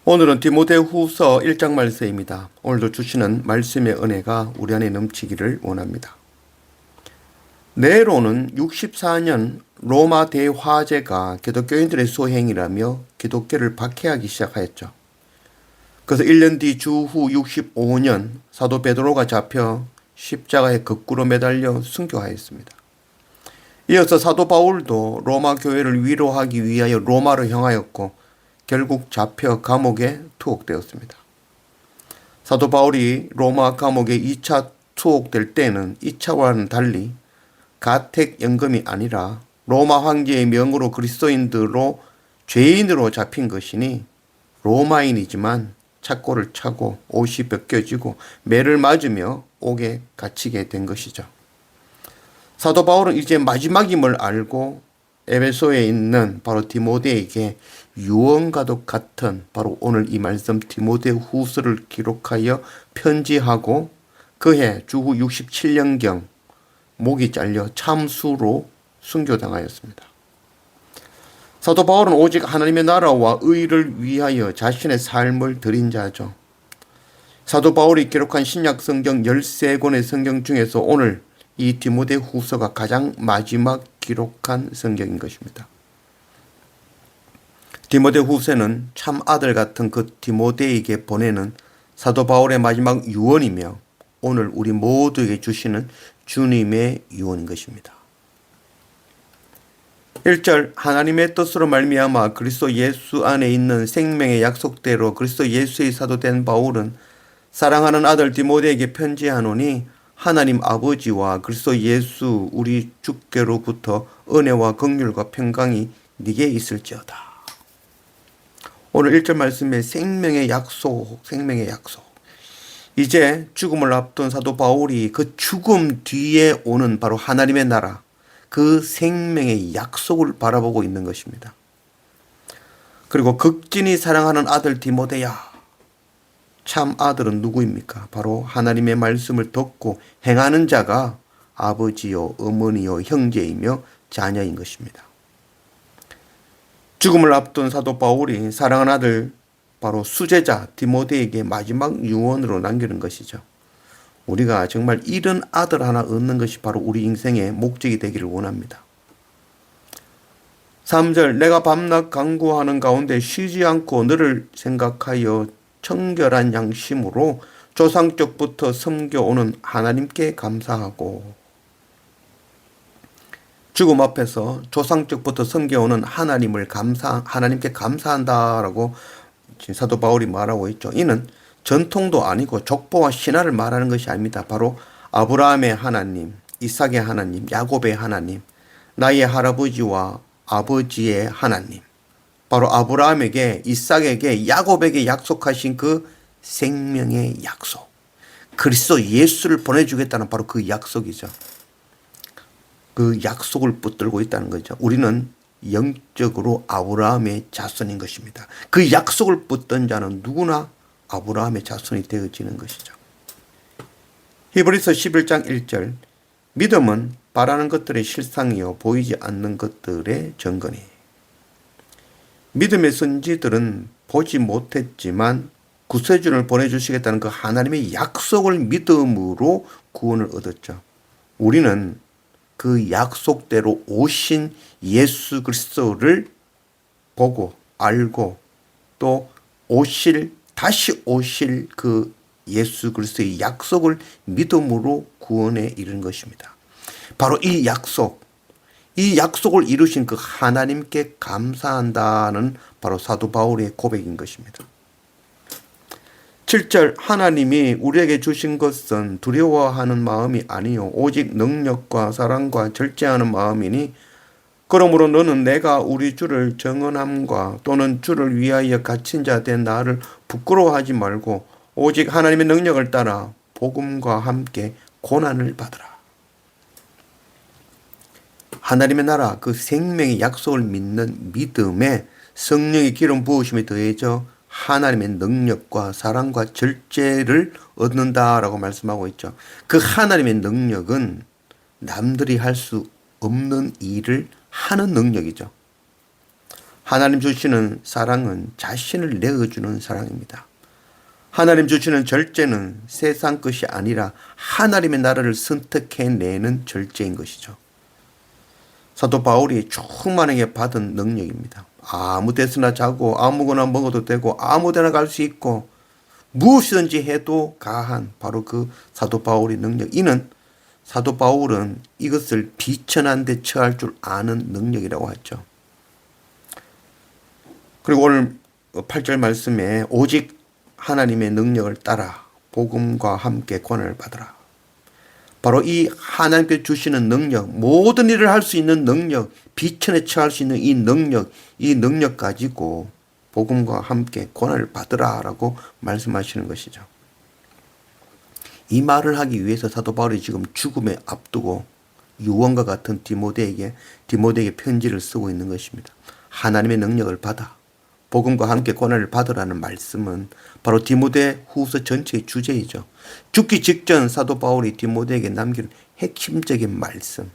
오늘은 디모데후서 1장 말씀입니다. 오늘도 주시는 말씀의 은혜가 우리 안에 넘치기를 원합니다. 네로는 64년 로마 대화재가 기독교인들의 소행이라며 기독교를 박해하기 시작하였죠. 그래서 1년 뒤 주후 65년 사도 베드로가 잡혀 십자가에 거꾸로 매달려 순교하였습니다. 이어서 사도 바울도 로마 교회를 위로하기 위하여 로마로 향하였고 결국 잡혀 감옥에 투옥되었습니다. 사도 바울이 로마 감옥에 2차 투옥될 때는 2차와는 달리 가택연금이 아니라 로마 황제의 명으로 그리스도인들로 죄인으로 잡힌 것이니 로마인이지만 착고를 차고 옷이 벗겨지고 매를 맞으며 옥에 갇히게 된 것이죠. 사도 바울은 이제 마지막임을 알고 에베소에 있는 바로 디모데에게 유언과도 같은 바로 오늘 이 말씀 디모데후서를 기록하여 편지하고 그해 주후 67년경 목이 잘려 참수로 순교당하였습니다. 사도 바울은 오직 하나님의 나라와 의를 위하여 자신의 삶을 드린 자죠. 사도 바울이 기록한 신약 성경 13권의 성경 중에서 오늘 이 디모데후서가 가장 마지막 기록한 성경인 것입니다. 디모데후서는 참 아들 같은 그 디모데에게 보내는 사도 바울의 마지막 유언이며 오늘 우리 모두에게 주시는 주님의 유언인 것입니다. 1절 하나님의 뜻으로 말미암아 그리스도 예수 안에 있는 생명의 약속대로 그리스도 예수의 사도된 바울은 사랑하는 아들 디모데에게 편지하노니 하나님 아버지와 그리스도 예수 우리 주께로부터 은혜와 긍휼과 평강이 네게 있을지어다. 오늘 1절 말씀에 생명의 약속. 이제 죽음을 앞둔 사도 바울이 그 죽음 뒤에 오는 바로 하나님의 나라, 그 생명의 약속을 바라보고 있는 것입니다. 그리고 극진히 사랑하는 아들 디모데야. 참 아들은 누구입니까? 바로 하나님의 말씀을 듣고 행하는 자가 아버지요, 어머니요, 형제이며 자녀인 것입니다. 죽음을 앞둔 사도 바울이 사랑하는 아들 바로 수제자 디모데에게 마지막 유언으로 남기는 것이죠. 우리가 정말 이런 아들 하나 얻는 것이 바로 우리 인생의 목적이 되기를 원합니다. 3절 내가 밤낮 간구하는 가운데 쉬지 않고 너를 생각하여 청결한 양심으로 조상적부터 섬겨오는 하나님께 감사하고 죽음 앞에서 조상적부터 섬겨오는 하나님께 감사한다라고 사도 바울이 말하고 있죠. 이는 전통도 아니고 족보와 신화를 말하는 것이 아닙니다. 바로 아브라함의 하나님, 이삭의 하나님, 야곱의 하나님, 나의 할아버지와 아버지의 하나님, 바로 아브라함에게, 이삭에게, 야곱에게 약속하신 그 생명의 약속, 그리스도 예수를 보내주겠다는 바로 그 약속이죠. 그 약속을 붙들고 있다는 거죠. 우리는 영적으로 아브라함의 자손인 것입니다. 그 약속을 붙든 자는 누구나 아브라함의 자손이 되어지는 것이죠. 히브리서 11장 1절 믿음은 바라는 것들의 실상이요 보이지 않는 것들의 증거니. 믿음의 선지들은 보지 못했지만 구세주를 보내주시겠다는 그 하나님의 약속을 믿음으로 구원을 얻었죠. 우리는 그 약속대로 오신 예수 그리스도를 보고 알고 또 다시 오실 그 예수 그리스도의 약속을 믿음으로 구원에 이르는 것입니다. 바로 이 약속을 이루신 그 하나님께 감사한다는 바로 사도 바울의 고백인 것입니다. 7절 하나님이 우리에게 주신 것은 두려워하는 마음이 아니요 오직 능력과 사랑과 절제하는 마음이니 그러므로 너는 내가 우리 주를 정언함과 또는 주를 위하여 갇힌 자 된 나를 부끄러워하지 말고 오직 하나님의 능력을 따라 복음과 함께 고난을 받으라. 하나님의 나라 그 생명의 약속을 믿는 믿음에 성령의 기름 부으심이 더해져 하나님의 능력과 사랑과 절제를 얻는다라고 말씀하고 있죠. 그 하나님의 능력은 남들이 할 수 없는 일을 하는 능력이죠. 하나님 주시는 사랑은 자신을 내어주는 사랑입니다. 하나님 주시는 절제는 세상 것이 아니라 하나님의 나라를 선택해내는 절제인 것이죠. 사도 바울이 충만하게 받은 능력입니다. 아무 데서나 자고 아무거나 먹어도 되고 아무 데나 갈 수 있고 무엇이든지 해도 가한 바로 그 사도 바울의 능력. 이는 사도 바울은 이것을 비천한 데 처할 줄 아는 능력이라고 하죠. 그리고 오늘 8절 말씀에 오직 하나님의 능력을 따라 복음과 함께 권한을 받으라. 바로 이 하나님께 주시는 능력, 모든 일을 할 수 있는 능력, 비천에 처할 수 있는 이 능력 가지고 복음과 함께 권한을 받으라라고 말씀하시는 것이죠. 이 말을 하기 위해서 사도 바울이 지금 죽음에 앞두고 유언과 같은 디모데에게 편지를 쓰고 있는 것입니다. 하나님의 능력을 받아 복음과 함께 권한을 받으라는 말씀은 바로 디모데 후서 전체의 주제이죠. 죽기 직전 사도 바울이 디모데에게 남긴 핵심적인 말씀.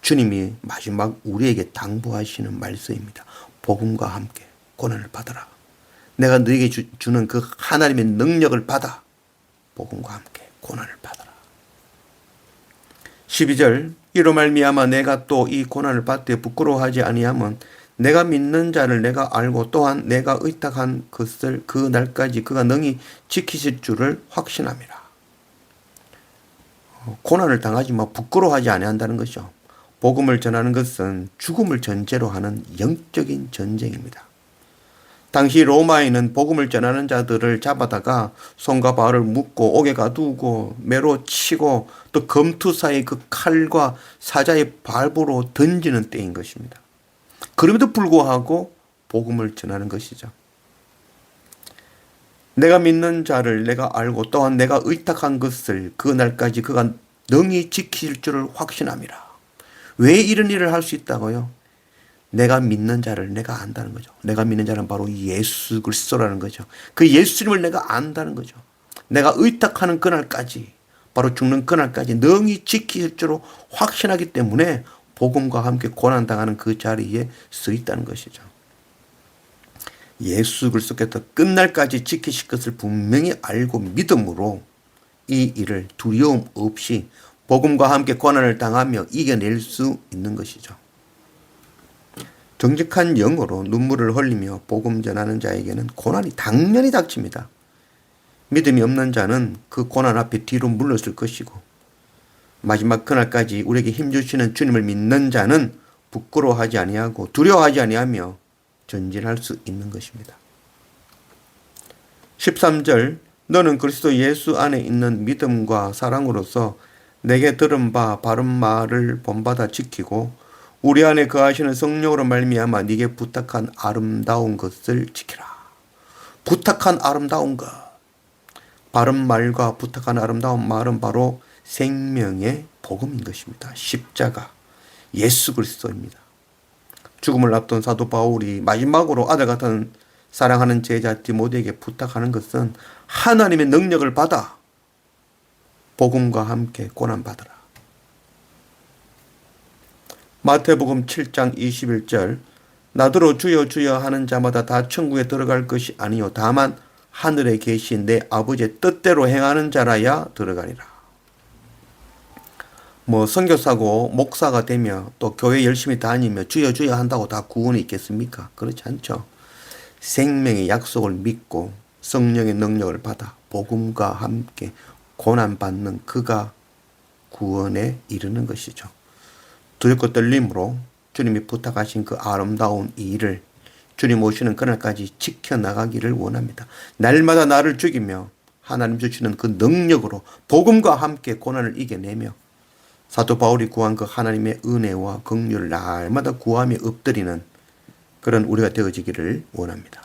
주님이 마지막 우리에게 당부하시는 말씀입니다. 복음과 함께 권한을 받아라. 내가 너에게 주는 그 하나님의 능력을 받아 복음과 함께 고난을 받아라. 12절 이로 말미암아 내가 또 이 고난을 받되 부끄러워하지 아니함은 내가 믿는 자를 내가 알고 또한 내가 의탁한 것을 그 날까지 그가 능히 지키실 줄을 확신함이라. 고난을 당하지만 부끄러워하지 아니한다는 것이죠. 복음을 전하는 것은 죽음을 전제로 하는 영적인 전쟁입니다. 당시 로마에는 복음을 전하는 자들을 잡아다가 손과 발을 묶고 옥에 가두고 매로 치고 또 검투사의 그 칼과 사자의 발부로 던지는 때인 것입니다. 그럼에도 불구하고 복음을 전하는 것이죠. 내가 믿는 자를 내가 알고 또한 내가 의탁한 것을 그 날까지 그가 능히 지킬 줄을 확신함이라. 왜 이런 일을 할 수 있다고요? 내가 믿는 자를 내가 안다는 거죠. 내가 믿는 자는 바로 예수 그리스도라는 거죠. 그 예수님을 내가 안다는 거죠. 내가 의탁하는 그날까지, 바로 죽는 그날까지 능히 지킬 줄로 확신하기 때문에 복음과 함께 고난당하는 그 자리에 서 있다는 것이죠. 예수 그리스도께서 끝날까지 지키실 것을 분명히 알고 믿음으로 이 일을 두려움 없이 복음과 함께 고난을 당하며 이겨낼 수 있는 것이죠. 정직한 영으로 눈물을 흘리며 복음 전하는 자에게는 고난이 당연히 닥칩니다. 믿음이 없는 자는 그 고난 앞에 뒤로 물러설 것이고 마지막 그날까지 우리에게 힘주시는 주님을 믿는 자는 부끄러워하지 아니하고 두려워하지 아니하며 전진할 수 있는 것입니다. 13절 너는 그리스도 예수 안에 있는 믿음과 사랑으로서 내게 들은 바 바른 말을 본받아 지키고 우리 안에 거하시는 성령으로 말미암아 네게 부탁한 아름다운 것을 지키라. 부탁한 아름다운 것. 바른 말과 부탁한 아름다운 말은 바로 생명의 복음인 것입니다. 십자가, 예수 그리스도입니다. 죽음을 앞둔 사도 바울이 마지막으로 아들 같은 사랑하는 제자 디모데에게 부탁하는 것은 하나님의 능력을 받아 복음과 함께 고난받으라. 마태복음 7장 21절 나더러 주여 주여 하는 자마다 다 천국에 들어갈 것이 아니요 다만 하늘에 계신 내 아버지의 뜻대로 행하는 자라야 들어가리라. 선교사고 목사가 되며 또 교회 열심히 다니며 주여 주여 한다고 다 구원이 있겠습니까? 그렇지 않죠. 생명의 약속을 믿고 성령의 능력을 받아 복음과 함께 고난받는 그가 구원에 이르는 것이죠. 두렵고 떨림으로 주님이 부탁하신 그 아름다운 이 일을 주님 오시는 그날까지 지켜나가기를 원합니다. 날마다 나를 죽이며 하나님 주시는 그 능력으로 복음과 함께 고난을 이겨내며 사도 바울이 구한 그 하나님의 은혜와 긍휼을 날마다 구하며 엎드리는 그런 우리가 되어지기를 원합니다.